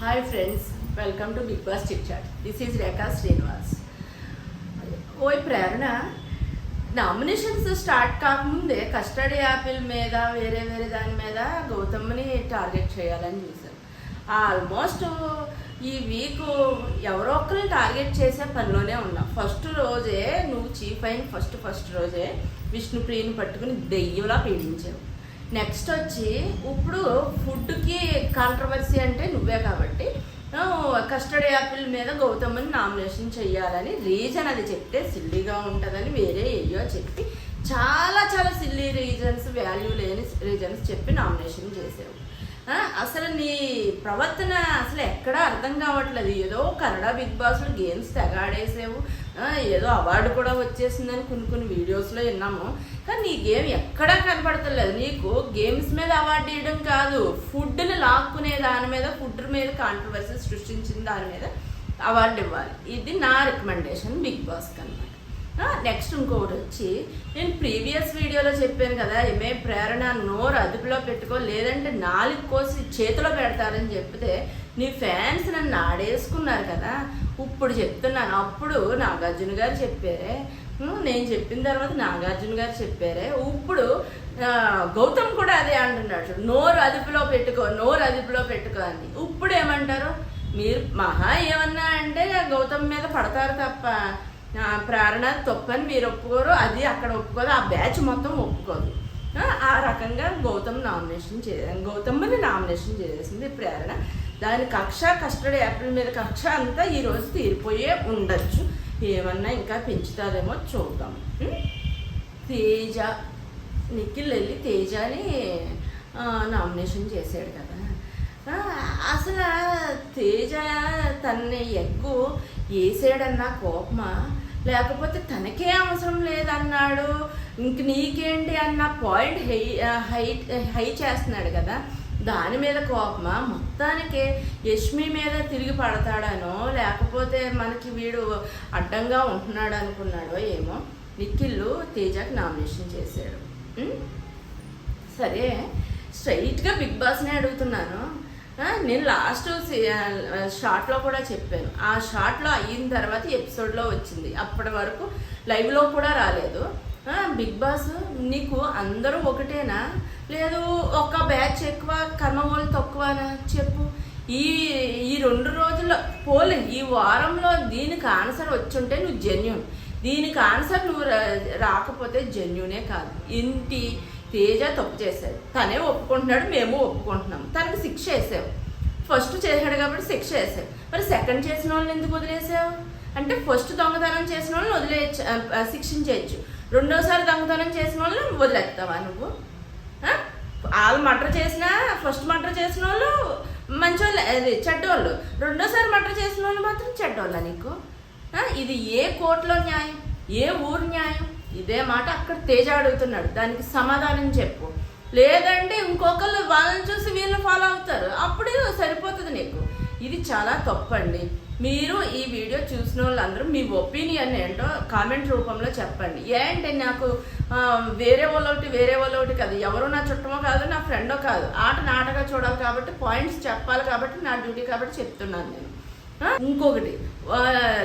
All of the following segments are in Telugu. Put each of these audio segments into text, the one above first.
Hi friends, welcome to big boss chit chat. This is Rekha Srinivas. ఓయ్ ప్రేరణ, నామినేషన్స్ స్టార్ట్ కాకముందే కస్టడీ యాపిల్ మీద వేరే దాని మీద గౌతమ్ని టార్గెట్ చేయాలని చూశాను. ఆల్మోస్ట్ ఈ వీక్ ఎవరో ఒకరిని టార్గెట్ చేసే పనిలోనే ఉన్నా. ఫస్ట్ రోజే నువ్వు చీఫ్ అయిన ఫస్ట్ రోజే విష్ణుప్రియని పట్టుకుని దెయ్యంలా పీడించావు. నెక్స్ట్ వచ్చి ఇప్పుడు ఫుడ్కి కాంట్రవర్సీ అంటే నువ్వే కాబట్టి కస్టడీ యాపిల్ మీద గౌతమ్ని నామినేషన్ చెయ్యాలని రీజన్ అది చెప్తే సిల్లీగా ఉంటుందని వేరే ఏయో చెప్పి చాలా సిల్లీ రీజన్స్, వాల్యూ లేని రీజన్స్ చెప్పి నామినేషన్ చేసావు. అసలు నీ ప్రవర్తన అసలు ఎక్కడా అర్థం కావట్లేదు. ఏదో కన్నడ బిగ్ బాస్లో గేమ్స్ తెగాడేసావు, ఏదో అవార్డు కూడా వచ్చేసిందని కొన్ని వీడియోస్లో విన్నాము. కానీ నీ గేమ్ ఎక్కడా కనపడతలేదు. నీకు గేమ్స్ మీద అవార్డు ఇవ్వడం కాదు, ఫుడ్ని లాక్కునే దాని మీద, ఫుడ్ మీద కాంట్రవర్సీ సృష్టించిన దాని మీద అవార్డు ఇవ్వాలి. ఇది నా రికమెండేషన్ బిగ్ బాస్కి అన్నమాట. నెక్స్ట్ ఇంకొకటి వచ్చి, నేను ప్రీవియస్ వీడియోలో చెప్పాను కదా, ఏమే ప్రేరణ నోరు అదుపులో పెట్టుకో, లేదంటే 4 కోసి చేతిలో పెడతారని చెప్తే నీ ఫ్యాన్స్ నన్ను ఆడేసుకున్నారు కదా. ఇప్పుడు చెప్తున్నాను, అప్పుడు నాగార్జున గారు చెప్పారే, నేను చెప్పిన తర్వాత నాగార్జున గారు చెప్పారే, ఇప్పుడు గౌతమ్ కూడా అదే అంటున్నాడు, నోరు అదుపులో పెట్టుకో అని. ఇప్పుడు ఏమంటారు మీరు? మహా ఏమన్నా అంటే గౌతమ్ మీద పడతారు తప్ప ప్రేరణ తప్పని మీరు ఒప్పుకోరు, అది అక్కడ ఒప్పుకోదు, ఆ బ్యాచ్ మొత్తం ఒప్పుకోదు. ఆ రకంగా గౌతమ్ని నామినేషన్ చేసింది ప్రేరణ. దాని కస్టడీ యాపిల్ మీద కక్ష అంతా ఈరోజు తీరిపోయే ఉండొచ్చు. ఏమన్నా ఇంకా పెంచుతారేమో చూద్దాం. తేజ, నిఖిల్ వెళ్ళి తేజని నామినేషన్ చేశాడు కదా. అసలు తేజ తనని ఎక్కువ వేసాడన్నా కోపమా, లేకపోతే తనకే అవసరం లేదన్నాడు ఇంక నీకేంటి అన్న పాయింట్ హై చేస్తున్నాడు కదా, దాని మీద కోపమా, మొత్తానికి యష్మి మీద తిరిగి పడతాడనో లేకపోతే మనకి వీడు అడ్డంగా ఉంటున్నాడు అనుకున్నాడో ఏమో. నిఖిల్ తేజకి నామినేషన్ చేశాడు. సరే, స్ట్రైట్గా బిగ్ బాస్నే అడుగుతున్నాను. నేను లాస్ట్ షార్ట్లో కూడా చెప్పాను, ఆ షార్ట్లో అయిన తర్వాత ఎపిసోడ్లో వచ్చింది, అప్పటి వరకు లైవ్లో కూడా రాలేదు. బిగ్ బాస్ నీకు అందరూ ఒకటేనా, లేదు ఒక బ్యాచ్ ఎక్కువ కర్మమూలు తక్కువనా చెప్పు. ఈ 2 రోజుల్లో పోలే, ఈ వారంలో దీనికి ఆన్సర్ వచ్చుంటే నువ్వు జెన్యూన్, దీనికి ఆన్సర్ నువ్వు రాకపోతే జెన్యూనే కాదు. ఇంటి తేజ తప్పు చేశాడు, తనే ఒప్పుకుంటున్నాడు, మేము ఒప్పుకుంటున్నాం. తనకు శిక్ష వేసావు. ఫస్ట్ చేశాడు కాబట్టి శిక్ష వేసావు, మరి సెకండ్ చేసిన వాళ్ళని ఎందుకు వదిలేసావు? అంటే ఫస్ట్ దొంగతనం చేసిన వాళ్ళని వదిలేయచ్చు, శిక్షించవచ్చు. రెండోసారి దొంగతనం చేసిన వాళ్ళని వదిలేస్తావా నువ్వు? వాళ్ళు మర్డర్ చేసినా, ఫస్ట్ మర్డర్ చేసిన వాళ్ళు మంచోళ్ళు, అది చెడ్డోళ్ళు, రెండోసారి మర్డర్ చేసిన వాళ్ళు మాత్రం చెడ్డోళ్ళ నీకు? ఇది ఏ కోర్టులో న్యాయం, ఏ ఊరు న్యాయం? ఇదే మాట అక్కడ తేజ అడుగుతున్నాడు, దానికి సమాధానం చెప్పు. లేదంటే ఇంకొకళ్ళు వాళ్ళని చూసి వీళ్ళని ఫాలో అవుతారు, అప్పుడు సరిపోతుంది నీకు. ఇది చాలా తప్పండి. మీరు ఈ వీడియో చూసిన వాళ్ళందరూ మీ ఒపీనియన్ ఏంటో కామెంట్ రూపంలో చెప్పండి. ఏంటి నాకు వేరే వాళ్ళొకటి కాదు, ఎవరో నా చుట్టమో కాదు, నా ఫ్రెండో కాదు, నాటగా చూడాలి కాబట్టి, పాయింట్స్ చెప్పాలి కాబట్టి, నా డ్యూటీ కాబట్టి చెప్తున్నాను నేను. ఇంకొకటి,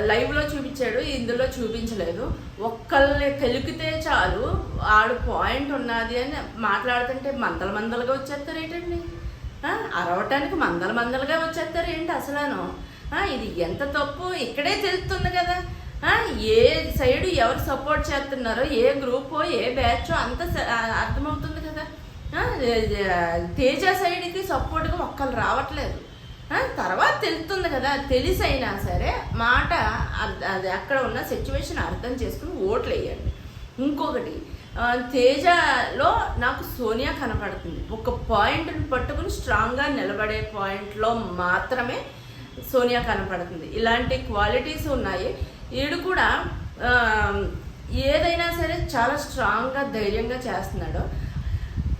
లైవ్లో చూపించాడు, ఇందులో చూపించలేదు. ఒక్కళ్ళని కలిపితే చాలు ఆడు పాయింట్ ఉన్నది అని మాట్లాడుతుంటే మందలుగా వచ్చేస్తారు ఏంటండి? అరవటానికి మందలుగా వచ్చేస్తారు ఏంటి అసలను? ఇది ఎంత తప్పు ఇక్కడే తెలుస్తుంది కదా. ఏ సైడు ఎవరు సపోర్ట్ చేస్తున్నారో, ఏ గ్రూపో ఏ బ్యాచో అంత అర్థమవుతుంది కదా. తేజ సైడ్కి సపోర్ట్గా ఒక్కళ్ళు రావట్లేదు. తర్వాత తెలుస్తుంది కదా, తెలిసైనా సరే మాట అది అక్కడ ఉన్న సిచ్యువేషన్ అర్థం చేసుకుని ఓట్లు వేయండి. ఇంకొకటి, తేజలో నాకు సోనియా కనపడుతుంది. ఒక పాయింట్ని పట్టుకుని స్ట్రాంగ్గా నిలబడే పాయింట్లో మాత్రమే సోనియా కనపడుతుంది. ఇలాంటి క్వాలిటీస్ ఉన్నాయి. వీడు కూడా ఏదైనా సరే చాలా స్ట్రాంగ్గా ధైర్యంగా చేస్తున్నాడు.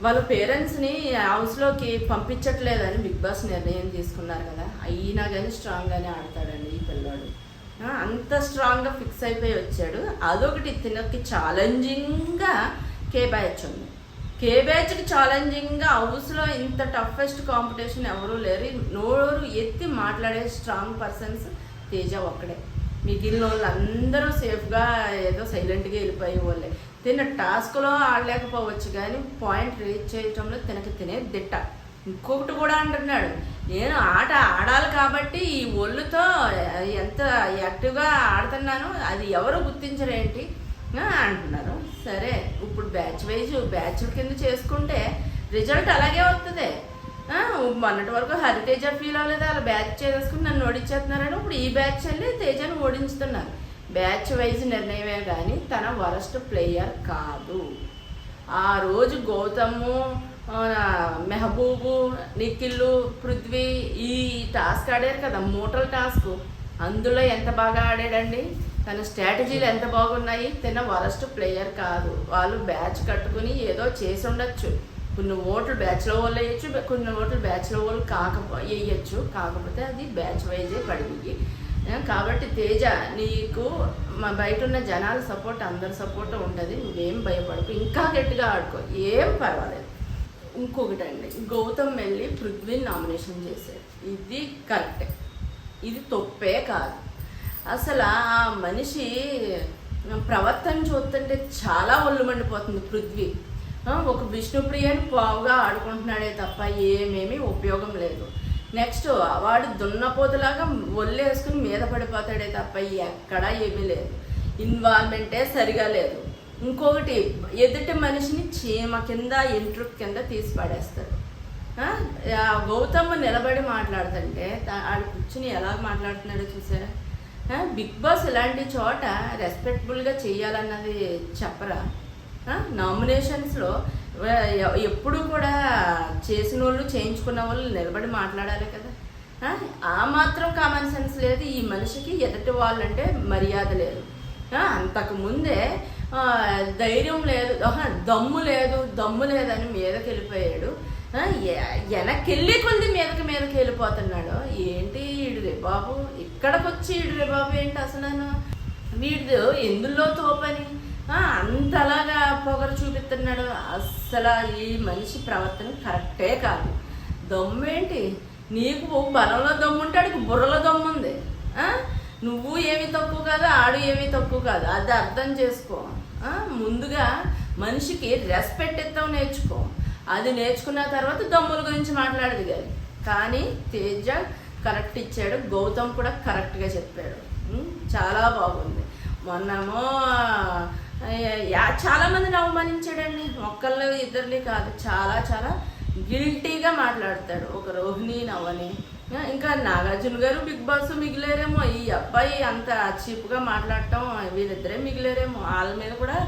వాళ్ళ పేరెంట్స్ని హౌస్లోకి పంపించట్లేదని బిగ్ బాస్ నిర్ణయం తీసుకున్నారు కదా, అయినా కానీ స్ట్రాంగ్గానే ఆడతాడండి ఈ పిల్లాడు. అంత స్ట్రాంగ్గా ఫిక్స్ అయిపోయి వచ్చాడు. అదొకటి, తినకి ఛాలెంజింగ్గా బ్యాచ్ ఉంది. బ్యాచ్కి ఛాలెంజింగ్గా హౌస్లో ఇంత టఫెస్ట్ కాంపిటీషన్ ఎవరూ లేరు. నోరు ఎత్తి మాట్లాడే స్ట్రాంగ్ పర్సన్స్ తేజ ఒక్కడే. మిగిలిన వాళ్ళు అందరూ సేఫ్గా ఏదో సైలెంట్గా వెళ్ళిపోయే వాళ్ళే. తిన్న టాస్క్లో ఆడలేకపోవచ్చు కానీ పాయింట్ రీచ్ చేయటంలో తినే దిట్ట. ఇంకొకటి కూడా అంటున్నాడు, నేను ఆట ఆడాలి కాబట్టి ఈ ఒళ్ళుతో ఎంత యాక్టివ్గా ఆడుతున్నాను అది ఎవరు గుర్తించరేంటి అంటున్నారు. సరే, ఇప్పుడు బ్యాచ్ కింద చేసుకుంటే రిజల్ట్ అలాగే వస్తుంది. మొన్నటి వరకు హరితేజ ఫీల్ అవ్వలేదు, అలా బ్యాచ్ చేసుకుని నన్ను ఓడించేస్తున్నారని ఇప్పుడు ఈ బ్యాచ్ వెళ్ళి తేజను ఓడించుతున్నారు. బ్యాచ్ వైజ్ నిర్ణయమే కానీ తన వరస్ట్ ప్లేయర్ కాదు. ఆ రోజు గౌతము, మెహబూబు, నిఖిల్, పృథ్వీ ఈ టాస్క్ ఆడారు కదా, మూటల టాస్క్, అందులో ఎంత బాగా ఆడాడండి. తన స్ట్రాటజీలు ఎంత బాగున్నాయి. తన వరస్ట్ ప్లేయర్ కాదు. వాళ్ళు బ్యాచ్ కట్టుకుని ఏదో చేసి ఉండొచ్చు. కొన్ని ఓట్లు బ్యాచ్లో వాళ్ళు వేయచ్చు, కొన్ని ఓట్లు బ్యాచ్లో వాళ్ళు వేయచ్చు. కాకపోతే అది బ్యాచ్ వైజే పడింది. కాబట్టి తేజ, నీకు బయట ఉన్న జనాల సపోర్ట్, అందరి సపోర్ట్ ఉంటుంది. నువ్వేం భయపడకు, ఇంకా గట్టిగా ఆడుకో, ఏం పర్వాలేదు. ఇంకొకటి అండి, గౌతమ్ వెళ్ళి పృథ్వీని నామినేషన్ చేశాడు. ఇది కరెక్టే, ఇది తప్పే కాదు. అసలు ఆ మనిషి ప్రవర్తన చూస్తుంటే చాలా ఒళ్ళు మండిపోతుంది. పృథ్వీ ఒక విష్ణుప్రియని పావుగా ఆడుకుంటున్నాడే తప్ప ఏమేమీ ఉపయోగం లేదు. నెక్స్ట్ వాడు దున్నపోతులాగా ఒళ్ళేసుకుని మీద పడిపోతాడే తప్ప ఎక్కడా ఏమీ లేదు. ఇన్వాల్వ్మెంటే సరిగా లేదు. ఇంకొకటి, ఎదుటి మనిషిని చీమ కింద ఇంట్రుక్ కింద తీసి పడేస్తాడు. గౌతమ్ నిలబడి మాట్లాడుతుంటే ఆడు కూర్చుని ఎలా మాట్లాడుతున్నాడో చూసారా? బిగ్ బాస్ ఇలాంటి చోట రెస్పెక్టబుల్గా చేయాలన్నది చెప్పరా? నామినేషన్స్లో ఎప్పుడు కూడా చేసిన వాళ్ళు, చేయించుకున్న వాళ్ళు నిలబడి మాట్లాడాలి కదా. ఆ మాత్రం కామన్ సెన్స్ లేదు ఈ మనిషికి. ఎదుటి వాళ్ళంటే మర్యాద లేదు. అంతకుముందే ధైర్యం లేదు, దమ్ము లేదని మీదకి వెళ్ళిపోయాడు. వెనక్కి కొద్ది మీదకి వెళ్ళిపోతున్నాడు. ఏంటి ఈడు రే బాబు, ఇక్కడికి వచ్చి ఈడు రే బాబు ఏంటి అసలు? వీడు ఎందులో తోపని అంతలాగా పొగరు చూపిస్తున్నాడు. అస్సలు ఈ మనిషి ప్రవర్తన కరెక్టే కాదు. దమ్ము ఏంటి నీకు? బలంలో దమ్ము ఉంటే ఆడికి బుర్రలో దమ్ము ఉంది. నువ్వు ఏమీ తక్కువ కాదు, ఆడు ఏమీ తక్కువ కాదు. అది అర్థం చేసుకో. ముందుగా మనిషికి రెస్పెక్ట్ ఇస్తాం నేర్చుకో. అది నేర్చుకున్న తర్వాత దమ్ముల గురించి మాట్లాడదు. కానీ తేజ కరెక్ట్ ఇచ్చాడు, గౌతమ్ కూడా కరెక్ట్గా చెప్పాడు. చాలా బాగుంది. మొన్నేమో చాలామందిని అవమానించాడండి. ఒక్కళ్ళు ఇద్దరిని కాదు, చాలా గిల్టీగా మాట్లాడతాడు. ఒక రోహిణి నవ్వని, ఇంకా నాగార్జున గారు బిగ్ బాస్ మిగిలేరేమో. ఈ అబ్బాయి అంత చీప్గా మాట్లాడటం, వీళ్ళిద్దరే మిగిలేరేమో. వాళ్ళ మీద కూడా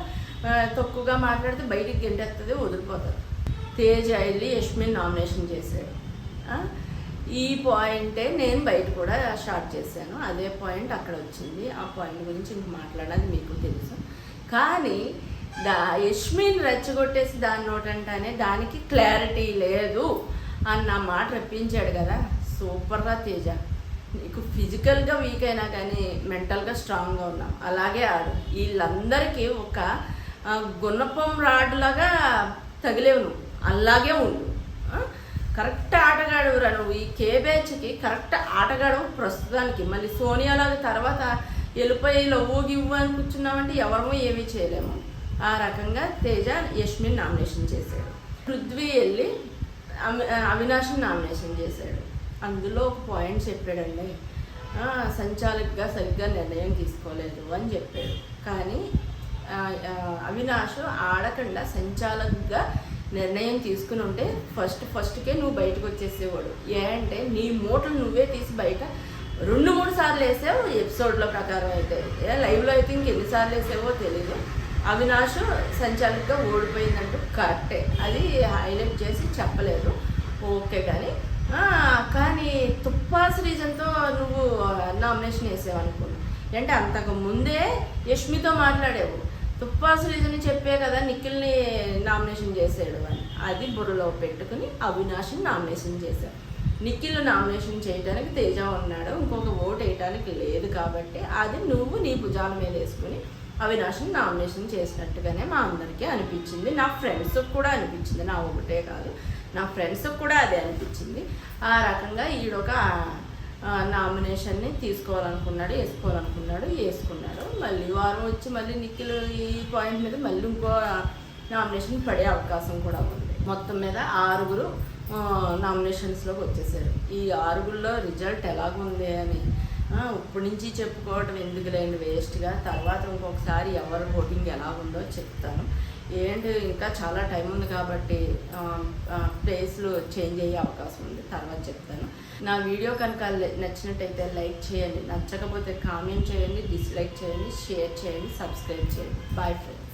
తక్కువగా మాట్లాడితే బయటికి గెంటేస్తుంది, వదిలిపోతారు. తేజ వెళ్ళి యష్మిన్ నామినేషన్ చేశాడు. ఈ పాయింటే నేను బయట కూడా స్టార్ట్ చేశాను. అదే పాయింట్ అక్కడ వచ్చింది. ఆ పాయింట్ గురించి ఇంక మాట్లాడాలి, మీకు తెలుసు. కానీ యష్మిన్ రెచ్చగొట్టేసి దాని నోటంటానే దానికి క్లారిటీ లేదు అన్న మాట రప్పించాడు కదా. సూపర్గా తేజ, నీకు ఫిజికల్గా వీక్ అయినా కానీ మెంటల్గా స్ట్రాంగ్గా ఉన్నావు. అలాగే ఆడు. వీళ్ళందరికీ ఒక గుణపం రాడ్లాగా తగిలేవు నువ్వు, అలాగే ఉండు. కరెక్ట్ ఆటగాడు రా నువ్వు. ఈ బ్యాచ్కి కరెక్ట్ ఆటగాడు ప్రస్తుతానికి. మళ్ళీ సోనియాలాగా తర్వాత వెళ్ళిపోయి లవ్వు గివ్వు అని కూర్చున్నామంటే ఎవరమో ఏమీ చేయలేము. ఆ రకంగా తేజ యష్మిన్ నామినేషన్ చేశాడు. పృథ్వీ వెళ్ళి అవినాష్ని నామినేషన్ చేశాడు. అందులో ఒక పాయింట్ చెప్పాడండి, సంచాలకుగా సరిగ్గా నిర్ణయం తీసుకోలేదు అని చెప్పాడు. కానీ అవినాష్ ఆడకుండా సంచాలకుగా నిర్ణయం తీసుకుని ఉంటే ఫస్ట్కే నువ్వు బయటకు వచ్చేసేవాడు. అంటే నీ మూటలు నువ్వే తీసి బయట 2-3 సార్లు వేసావు ఎపిసోడ్లో ప్రకారం. అయితే లైవ్లో అయితే ఇంకెన్నిసార్లు వేసావో తెలీదు. అవినాష్ సంచాలకుగా ఓడిపోయిందంటూ కరెక్టే, అది హైలైట్ చేసి చెప్పలేదు, ఓకే. కానీ తుప్పాస్ రీజన్తో నువ్వు నామినేషన్ వేసావు అనుకున్నావు. అంటే అంతకు ముందే యష్మితో మాట్లాడేవు. తుప్పాసు రీజన్ చెప్పే కదా నిఖిల్ని నామినేషన్ చేసాడు అని. అది బుర్రలో పెట్టుకుని అవినాష్ని నామినేషన్ చేశాడు. నిఖిల్ నామినేషన్ చేయడానికి తేజ ఉన్నాడు, ఇంకొక ఓటు వేయడానికి లేదు. కాబట్టి అది నువ్వు నీ భుజాల మీద వేసుకుని అవినాష్ని నామినేషన్ చేసినట్టుగానే మా అందరికీ అనిపించింది. నా ఫ్రెండ్స్కి కూడా అనిపించింది, నా ఒకటే కాదు, నా ఫ్రెండ్స్కి కూడా అదే అనిపించింది. ఆ రకంగా ఈడొక నామినేషన్ని వేసుకున్నాడు. మళ్ళీ వారం వచ్చి మళ్ళీ నిఖిల్ ఈ పాయింట్ మీద మళ్ళీ ఇంకో నామినేషన్ పడే అవకాశం కూడా ఉంది. మొత్తం మీద 6 నామినేషన్స్లోకి వచ్చేసారు. ఈ 6లో రిజల్ట్ ఎలాగుంది అని ఇప్పటి నుంచి చెప్పుకోవడం ఎందుకులేండి వేస్ట్గా. తర్వాత ఇంకొకసారి ఎవరు ఓటింగ్ ఎలా ఉందో చెప్తాను. ఇంకా చాలా టైం ఉంది కాబట్టి ప్లేస్లు చేంజ్ అయ్యే అవకాశం ఉంది, తర్వాత చెప్తాను. నా వీడియో కనుక నచ్చినట్టయితే లైక్ చేయండి, నచ్చకపోతే కామెంట్ చేయండి, డిస్లైక్ చేయండి, షేర్ చేయండి, సబ్స్క్రైబ్ చేయండి. Bye friends.